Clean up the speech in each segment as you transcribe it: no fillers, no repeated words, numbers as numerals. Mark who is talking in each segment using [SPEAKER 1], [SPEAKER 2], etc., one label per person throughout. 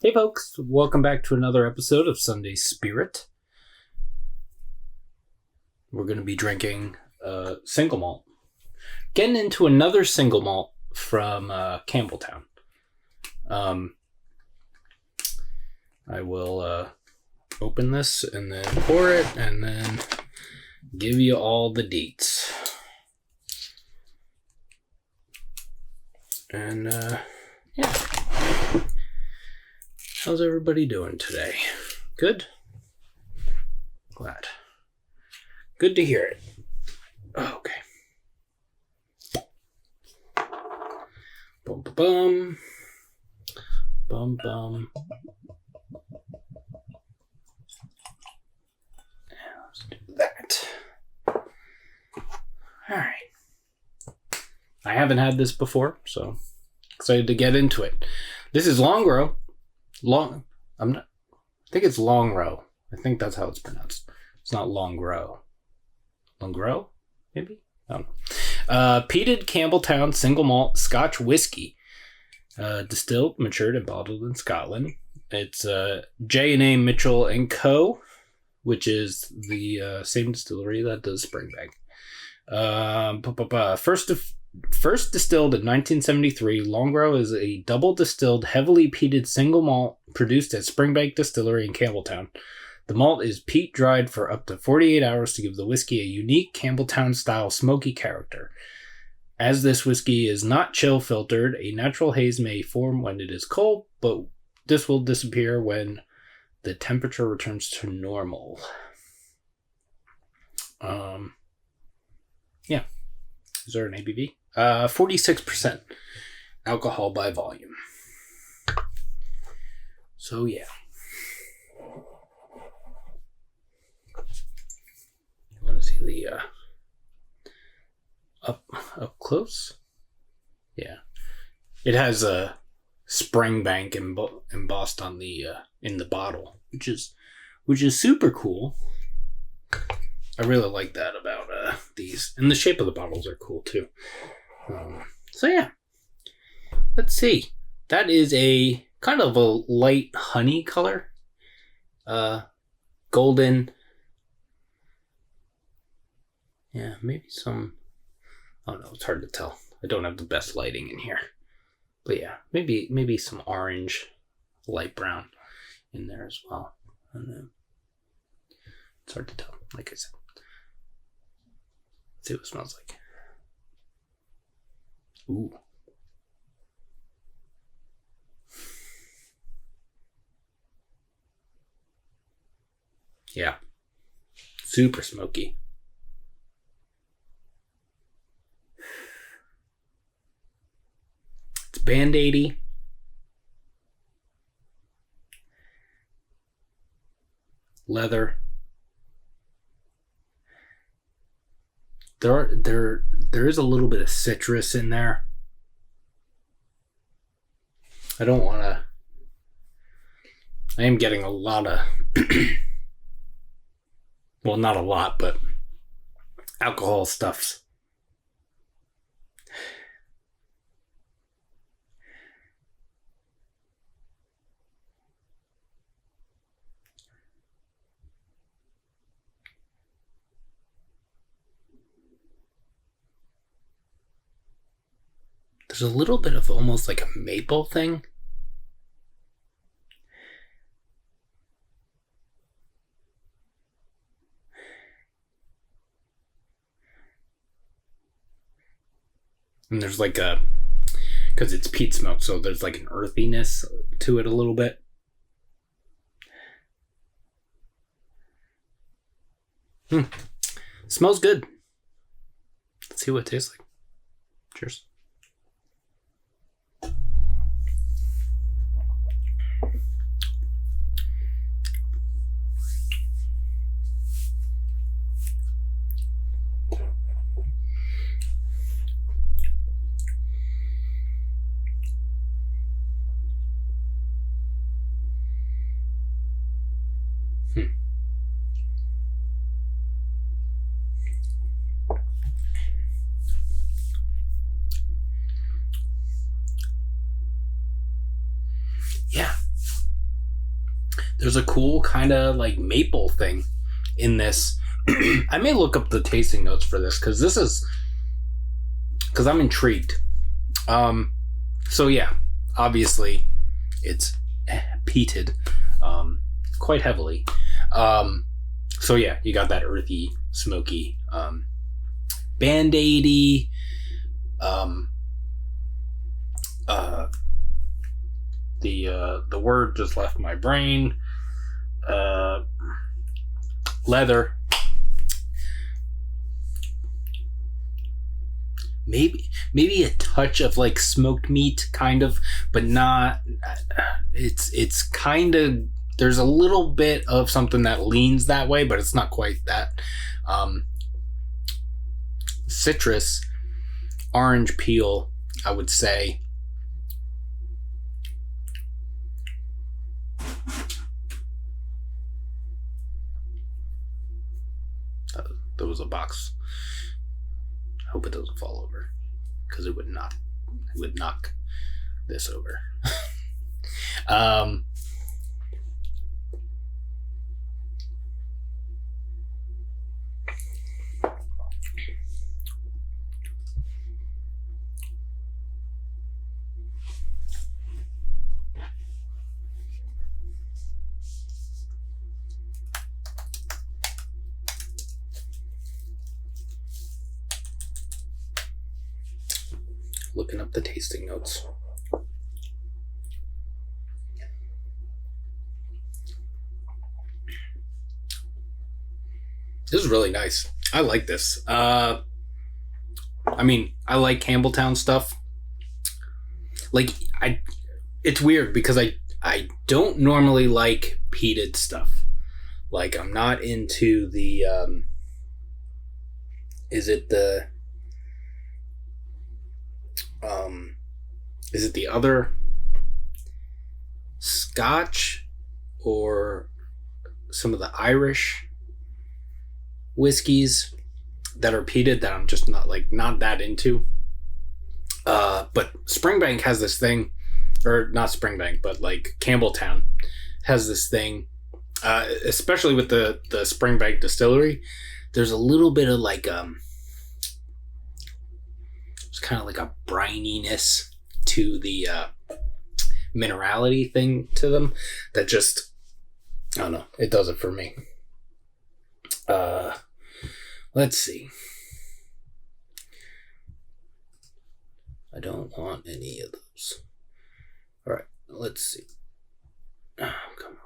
[SPEAKER 1] Hey folks, welcome back to another episode of Sunday Spirit. We're going to be drinking single malt. Getting into another single malt from Campbeltown. I will open this and then pour it and then give you all the deets. And yeah. How's everybody doing today? Good? Glad. Good to hear it. Okay. Bum bum bum. Bum bum. Let's do that. Alright. I haven't had this before, so excited to get into it. This is Longrow. I think it's Longrow. I think that's how it's pronounced. It's not Longrow. Longrow? Maybe? I don't know. Peated Campbeltown single malt Scotch whiskey. Distilled, matured, and bottled in Scotland. It's J&A Mitchell & Co., which is the same distillery that does Springbank. First distilled in 1973, Longrow is a double distilled, heavily peated single malt produced at Springbank Distillery in Campbeltown. The malt is peat dried for up to 48 hours to give the whiskey a unique Campbeltown style smoky character. As this whiskey is not chill filtered, a natural haze may form when it is cold, but this will disappear when the temperature returns to normal. Yeah. Is there an ABV? 46% alcohol by volume. So yeah. You want to see the up close? Yeah. It has a Springbank embossed on the in the bottle, which is super cool. I really like that about these, and the shape of the bottles are cool too. So yeah, let's see. That is a kind of a light honey color, golden. Yeah, maybe some. I don't know. It's hard to tell. I don't have the best lighting in here, but yeah, maybe some orange, light brown in there as well. And then it's hard to tell. Like I said. Let's see what it smells like. Ooh. Yeah. Super smoky. It's Band-Aidy. Leather. There is a little bit of citrus in there. I am getting a lot of, well, not a lot, but alcohol stuffs. There's a little bit of almost like a maple thing. And there's like because it's peat smoke, so there's like an earthiness to it a little bit. Smells good. Let's see what it tastes like. Cheers. there's a cool kind of like maple thing in this. I may look up the tasting notes for this because I'm intrigued. So yeah, obviously it's peated quite heavily. So yeah, you got that earthy, smoky, Band-Aidy, the word just left my brain. Leather. Maybe a touch of like smoked meat, kind of, but not. It's kind of, there's a little bit of something that leans that way, but it's not quite that. Citrus, orange peel, I would say. There was a box. I hope it doesn't fall over, because it would not. It would knock this over. Looking up the tasting notes. This is really nice. I like this. I mean, I like Campbeltown stuff. Like, it's weird because I don't normally like peated stuff. Like, I'm not into the, is it the other Scotch or some of the Irish whiskeys that are peated that I'm just not that into. But Springbank has this thing, or not Springbank, but like Campbeltown has this thing, especially with the Springbank Distillery. There's a little bit of like it's kind of like a brininess to the minerality thing to them that just, I don't know, it does it for me. Let's see. I don't want any of those. All right, let's see. Oh, come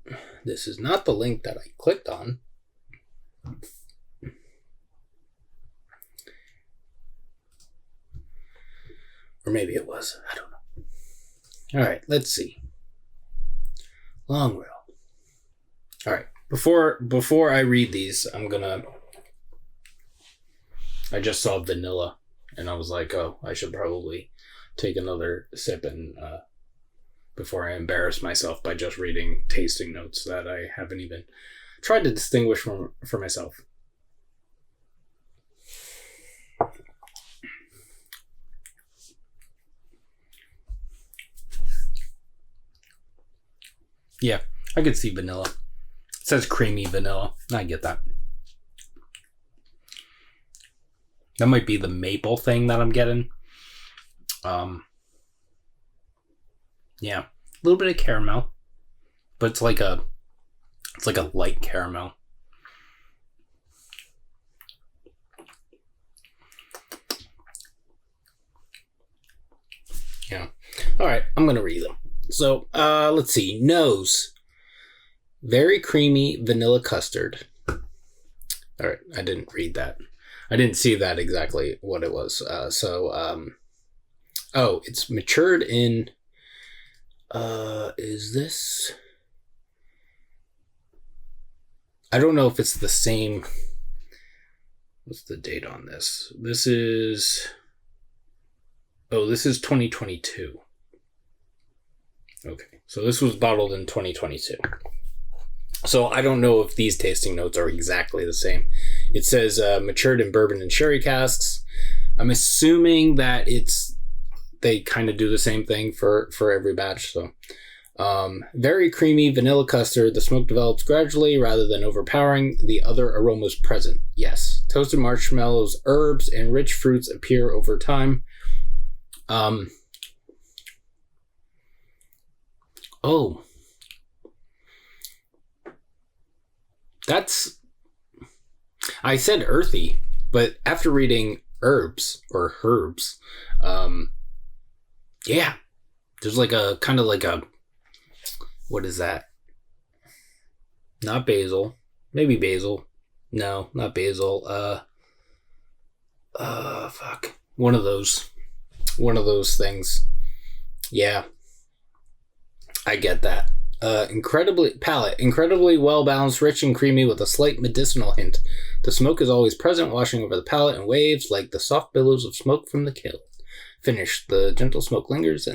[SPEAKER 1] on. This is not the link that I clicked on. Or maybe it was. I don't know. All right, let's see. Longrow. All right. Before I read these, I just saw vanilla, and I was like, oh, I should probably take another sip and before I embarrass myself by just reading tasting notes that I haven't even tried to distinguish for myself. Yeah, I could see vanilla. It says creamy vanilla. I get that. That might be the maple thing that I'm getting. Yeah, a little bit of caramel, but it's like a light caramel. Yeah. All right, I'm gonna read them. So, let's see. Nose. Very creamy vanilla custard. All right, I didn't read that. I didn't see that exactly what it was. Oh, it's matured in, is this? I don't know if it's the same. What's the date on this? This is 2022. Okay, so this was bottled in 2022. So I don't know if these tasting notes are exactly the same. It says matured in bourbon and sherry casks. I'm assuming that they kind of do the same thing for every batch. So very creamy vanilla custard. The smoke develops gradually rather than overpowering the other aromas present. Yes. Toasted marshmallows, herbs, and rich fruits appear over time. Oh. I said earthy, but after reading herbs, yeah. There's like a, kind of like a, what is that? Not basil. Maybe basil. No, not basil. Fuck. One of those things. Yeah. I get that. Incredibly well balanced, rich and creamy with a slight medicinal hint. The smoke is always present, washing over the palate in waves like the soft billows of smoke from the kiln. Finish. The gentle smoke lingers,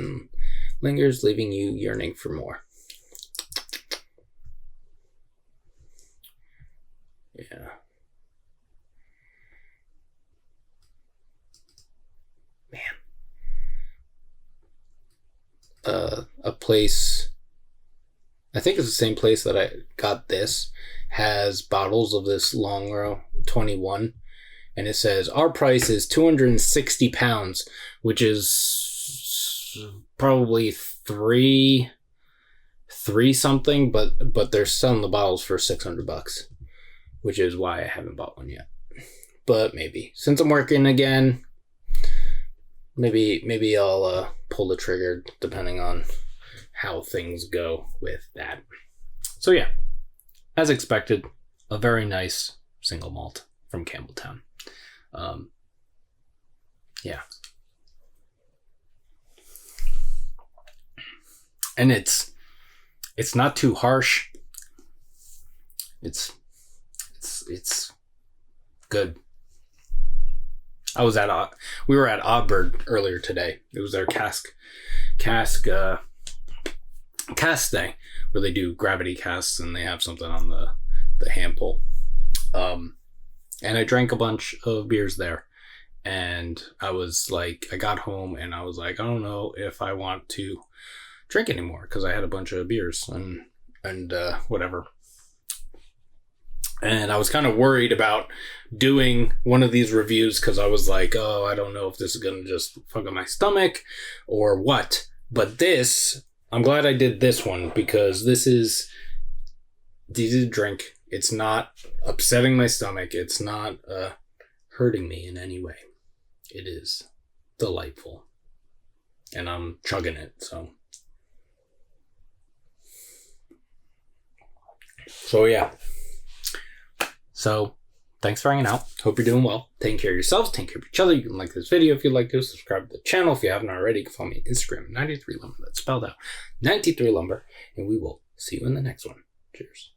[SPEAKER 1] leaving you yearning for more. Yeah. Man. A place, I think it's the same place that I got this, has bottles of this Longrow 21, and it says our price is £260, which is probably three something, but they're selling the bottles for $600, which is why I haven't bought one yet. But maybe, since I'm working again, maybe I'll pull the trigger depending on how things go with that. So yeah, as expected, a very nice single malt from Campbeltown. Yeah. And it's not too harsh. It's good. We were at Oddbird earlier today. It was their cask day, where they do gravity casks, and they have something on the hand pull. And I drank a bunch of beers there, and I got home and I was like, I don't know if I want to drink anymore, because I had a bunch of beers and whatever. And I was kind of worried about doing one of these reviews, because I was like, oh, I don't know if this is going to just fuck up my stomach or what. But this, I'm glad I did this one, because this is easy to drink. It's not upsetting my stomach. It's not hurting me in any way. It is delightful. And I'm chugging it, so. So yeah. So, thanks for hanging out. Hope you're doing well. Taking care of yourselves. Taking care of each other. You can like this video if you'd like to. Subscribe to the channel if you haven't already. You can follow me on Instagram, 93lumber. That's spelled out 93lumber. And we will see you in the next one. Cheers.